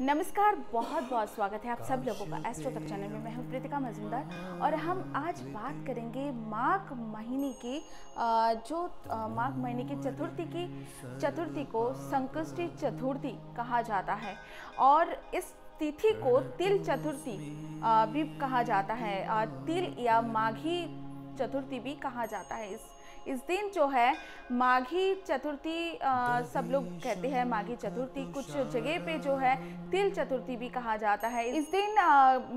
नमस्कार, बहुत बहुत स्वागत है आप सब लोगों का एस्ट्रो तक चैनल में। मैं हूं प्रीतिका मजूमदार और हम आज बात करेंगे माघ महीने की माघ महीने की चतुर्थी को संकष्टी चतुर्थी कहा जाता है और इस तिथि को तिल चतुर्थी भी कहा जाता है और तिल या माघी चतुर्थी भी कहा जाता है। इस दिन जो है माघी चतुर्थी सब लोग कहते हैं माघी चतुर्थी, कुछ जगह पे जो है तिल चतुर्थी भी कहा जाता है। इस दिन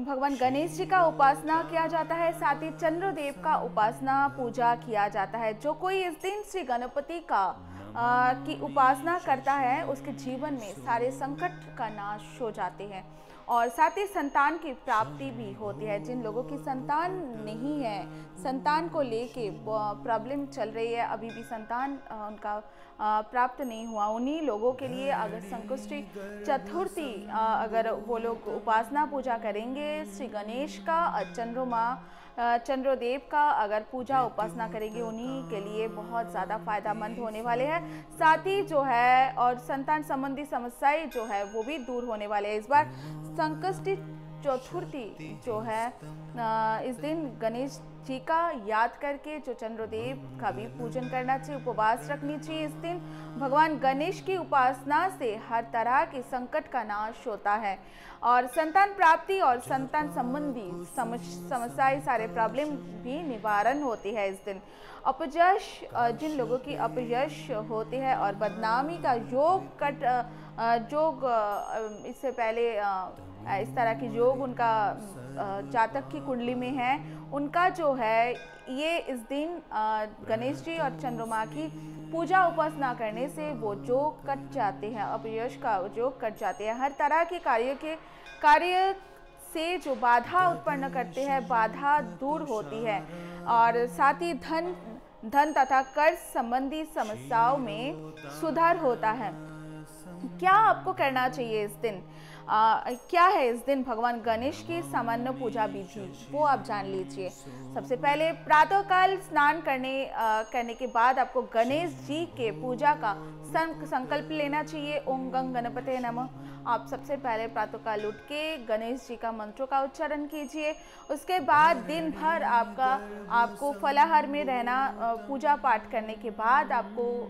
भगवान गणेश जी का उपासना किया जाता है, साथ ही चंद्रदेव का उपासना पूजा किया जाता है। जो कोई इस दिन श्री गणपति की उपासना करता है उसके जीवन में सारे संकट का नाश हो जाते हैं और साथ ही संतान की प्राप्ति भी होती है। जिन लोगों की संतान नहीं है, संतान को लेके प्रॉब्लम चल रही है, अभी भी संतान उनका प्राप्त नहीं हुआ, उन्हीं लोगों के लिए अगर संकष्टी चतुर्थी अगर वो लोग उपासना पूजा करेंगे श्री गणेश का, चंद्रदेव का अगर पूजा उपासना करेंगे, उन्हीं के लिए बहुत ज़्यादा फायदामंद होने वाले हैं। साथ ही जो है और संतान संबंधी समस्याएं जो है वो भी दूर होने वाले हैं। इस बार संकष्टी चतुर्थी जो है इस दिन गणेश जी का याद करके जो चंद्रदेव का भी पूजन करना चाहिए, उपवास रखनी चाहिए। इस दिन भगवान गणेश की उपासना से हर तरह के संकट का नाश होता है और संतान प्राप्ति और संतान संबंधी समस्याएं, सारे प्रॉब्लम भी निवारण होती है। इस दिन अपयश, जिन लोगों की अपयश होते हैं और बदनामी का योग इससे पहले इस तरह की योग उनका जातक की कुंडली में है, उनका जो है ये इस दिन गणेश जी और चंद्रमा की पूजा उपासना करने से वो योग कट जाते हैं, अपयश का योग कट जाते हैं। हर तरह के कार्य से जो बाधा उत्पन्न करते हैं, बाधा दूर होती है और साथ ही धन तथा कर्ज संबंधी समस्याओं में सुधार होता है। क्या आपको करना चाहिए इस दिन? क्या है इस दिन भगवान गणेश की सामान्य पूजा विधि, वो आप जान लीजिए। सबसे पहले प्रातःकाल स्नान करने के बाद आपको गणेश जी के पूजा का संकल्प लेना चाहिए। ओम गंग गणपते नमः। आप सबसे पहले प्रातःकाल उठ के गणेश जी का मंत्रों का उच्चारण कीजिए। उसके बाद दिन भर आपको फलाहार में रहना, पूजा पाठ करने के बाद आपको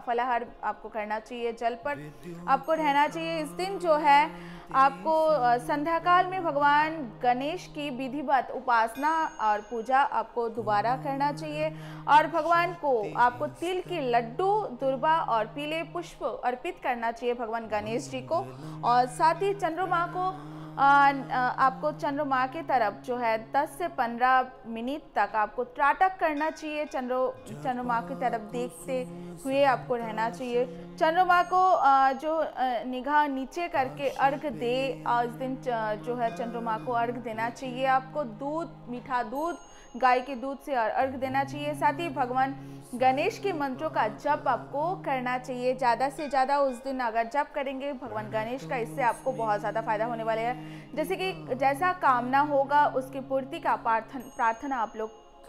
फलाहार आपको करना चाहिए, जल पर आपको रहना चाहिए। इस दिन जो है आपको संध्या काल में भगवान गणेश की विधिवत उपासना और पूजा आपको दोबारा करना चाहिए और भगवान को आपको तिल के लड्डू, दुर्वा और पीले पुष्प अर्पित करना चाहिए भगवान गणेश जी को। और साथ ही चंद्रमा को आपको चंद्रमा की तरफ जो है 10 से 15 मिनट तक आपको त्राटक करना चाहिए। चंद्रमा की तरफ देखते हुए आपको रहना चाहिए। चंद्रमा को जो निगाह नीचे करके अर्घ दे, इस दिन जो है चंद्रमा को अर्घ देना चाहिए। आपको मीठा दूध, गाय के दूध से अर्घ देना चाहिए। साथ ही भगवान गणेश के मंत्रों का जप आपको करना चाहिए। ज़्यादा से ज़्यादा उस दिन अगर जप करेंगे भगवान गणेश का, इससे आपको बहुत ज़्यादा फायदा होने वाले हैं। जैसा कामना होगा उसकी पूर्ति का प्रार्थना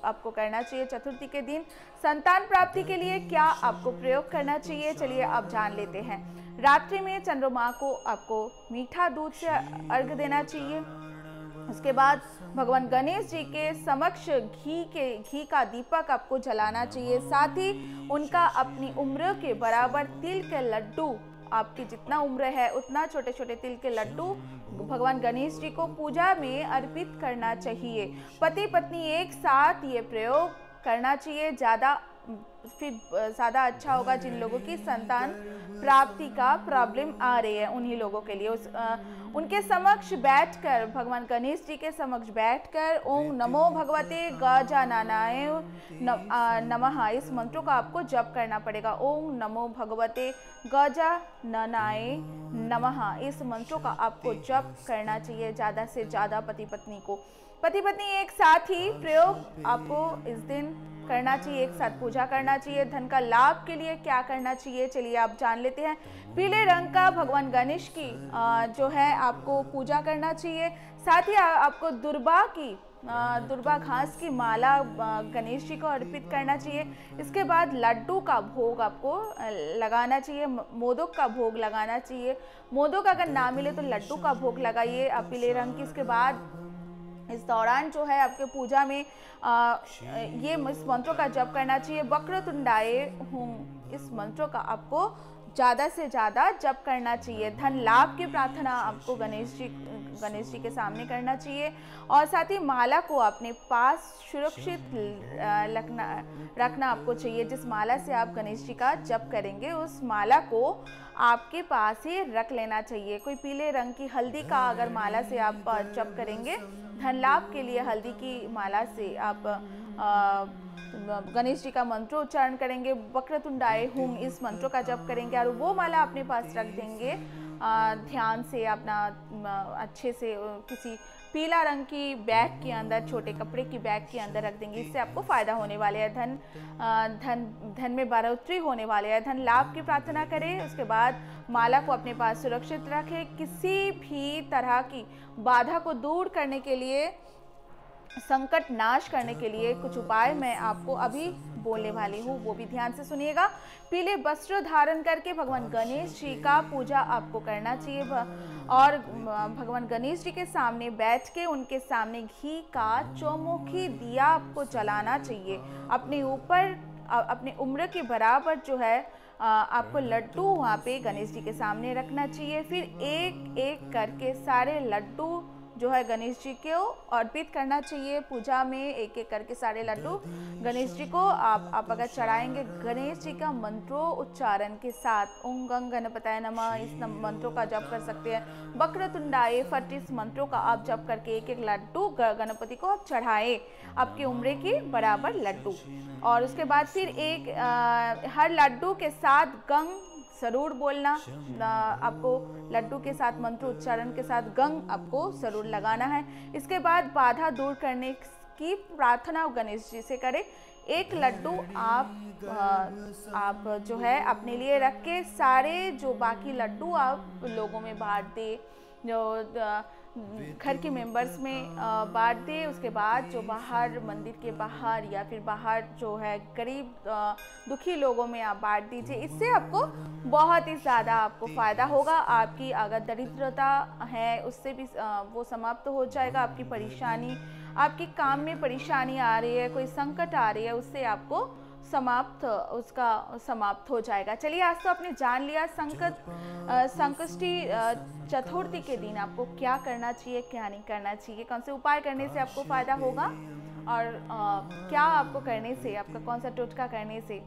आपको करना चाहिए। चतुर्थी के दिन संतान प्राप्ति के लिए क्या आपको प्रयोग करना चाहिए, चलिए आप जान लेते हैं। रात्रि में चंद्रमा को आपको मीठा दूध से अर्घ देना चाहिए। उसके बाद भगवान गणेश जी के समक्ष घी का दीपक आपको जलाना चाहिए। साथ ही उनका अपनी उम्र के बराबर तिल के लड्डू, आपकी जितना उम्र है उतना छोटे छोटे तिल के लड्डू भगवान गणेश जी को पूजा में अर्पित करना चाहिए। पति पत्नी एक साथ ये प्रयोग करना चाहिए, ज़्यादा अच्छा होगा। जिन लोगों की संतान प्राप्ति का प्रॉब्लम आ रही है उन्हीं लोगों के लिए उनके समक्ष बैठकर, भगवान गणेश जी के समक्ष बैठकर ओम नमो भगवते गजाननाय नमः, इस मंत्रों का आपको जप करना पड़ेगा। ओम नमो भगवते गजाननाय नमः, इस मंत्रों का आपको जप करना चाहिए ज़्यादा से ज़्यादा। पति पत्नी एक साथ ही प्रयोग आपको इस दिन करना चाहिए, एक साथ पूजा करना चाहिए। धन का लाभ के लिए क्या करना चाहिए, चलिए आप जान लेते हैं। पीले रंग का भगवान गणेश की जो है आपको पूजा करना चाहिए। साथ ही आपको दुर्वा की दुर्वा घास की माला गणेश जी को अर्पित करना चाहिए। इसके बाद लड्डू का भोग आपको लगाना चाहिए, मोदक का भोग लगाना चाहिए। मोदक अगर ना मिले तो लड्डू का भोग लगाइए पीले रंग की। इसके बाद इस दौरान जो है आपके पूजा में ये इस मंत्रों का जप करना चाहिए। वक्रतुंडाय हुं इस मंत्रों का आपको ज़्यादा से ज़्यादा जप करना चाहिए। धन लाभ की प्रार्थना आपको गणेश जी के सामने करना चाहिए। और साथ ही माला को अपने पास सुरक्षित रखना आपको चाहिए। जिस माला से आप गणेश जी का जप करेंगे उस माला को आपके पास ही रख लेना चाहिए। कोई पीले रंग की हल्दी का अगर माला से आप जप करेंगे, धन लाभ के लिए हल्दी की माला से आप गणेश जी का मंत्रोच्चारण करेंगे। वक्रतुंडाय हुं इस मंत्रों का जप करेंगे और वो माला अपने पास रख देंगे। ध्यान से अपना अच्छे से किसी पीला रंग की बैग के अंदर, छोटे कपड़े की बैग के अंदर रख देंगे। इससे आपको फायदा होने वाले है। धन में बढ़ोतरी होने वाले है। धन लाभ की प्रार्थना करें। उसके बाद माला को अपने पास सुरक्षित रखें। किसी भी तरह की बाधा को दूर करने के लिए, संकट नाश करने के लिए कुछ उपाय मैं आपको अभी बोलने वाली हूँ, वो भी ध्यान से सुनिएगा। पीले वस्त्र धारण करके भगवान गणेश जी का पूजा आपको करना चाहिए और भगवान गणेश जी के सामने बैठ के उनके सामने घी का चौमुखी दिया आपको जलाना चाहिए। अपने ऊपर अपने उम्र के बराबर जो है आपको लड्डू वहाँ पे गणेश जी के सामने रखना चाहिए। फिर एक एक करके सारे लड्डू जो है गणेश जी को अर्पित करना चाहिए। पूजा में एक एक करके सारे लड्डू गणेश जी को आप अगर चढ़ाएंगे, गणेश जी का मंत्रों उच्चारण के साथ ओम गंग गणपताय नमः इस मंत्रों का जप कर सकते हैं। वक्रतुंडाय फट इस मंत्रों का आप जप करके एक एक लड्डू गणपति को आप चढ़ाए, आपकी उम्र के बराबर लड्डू। और उसके बाद फिर हर लड्डू के साथ गंग जरूर बोलना। आपको लड्डू के साथ मंत्र उच्चारण के साथ गंग आपको जरूर लगाना है। इसके बाद बाधा दूर करने की प्रार्थना गणेश जी से करें। एक लड्डू आप जो है अपने लिए रख के सारे जो बाकी लड्डू आप लोगों में बांट दे, जो घर के मेंबर्स में बांट दे। उसके बाद जो बाहर मंदिर के बाहर या फिर बाहर जो है गरीब दुखी लोगों में आप बांट दीजिए। इससे आपको बहुत ही ज़्यादा आपको फ़ायदा होगा। आपकी अगर दरिद्रता है उससे भी वो समाप्त हो जाएगा। आपकी परेशानी, आपके काम में परेशानी आ रही है, कोई संकट आ रही है, उससे आपको समाप्त हो जाएगा। चलिए आज तो आपने जान लिया संकष्टी चतुर्थी के दिन आपको क्या करना चाहिए, क्या नहीं करना चाहिए, कौन से उपाय करने से आपको फायदा होगा और क्या आपको करने से, आपका कौन सा टोटका करने से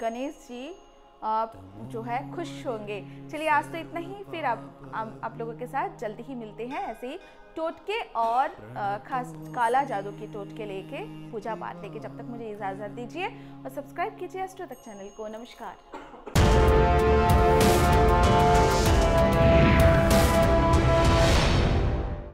गणेश जी जो है खुश होंगे। चलिए आज तो इतना ही, फिर आप लोगों के साथ जल्दी ही मिलते हैं ऐसे ही टोटके और खास काला जादू के टोटके लेके, पूजा पाठ लेके। जब तक मुझे इजाज़त दीजिए और सब्सक्राइब कीजिए एस्ट्रो तक चैनल को। नमस्कार।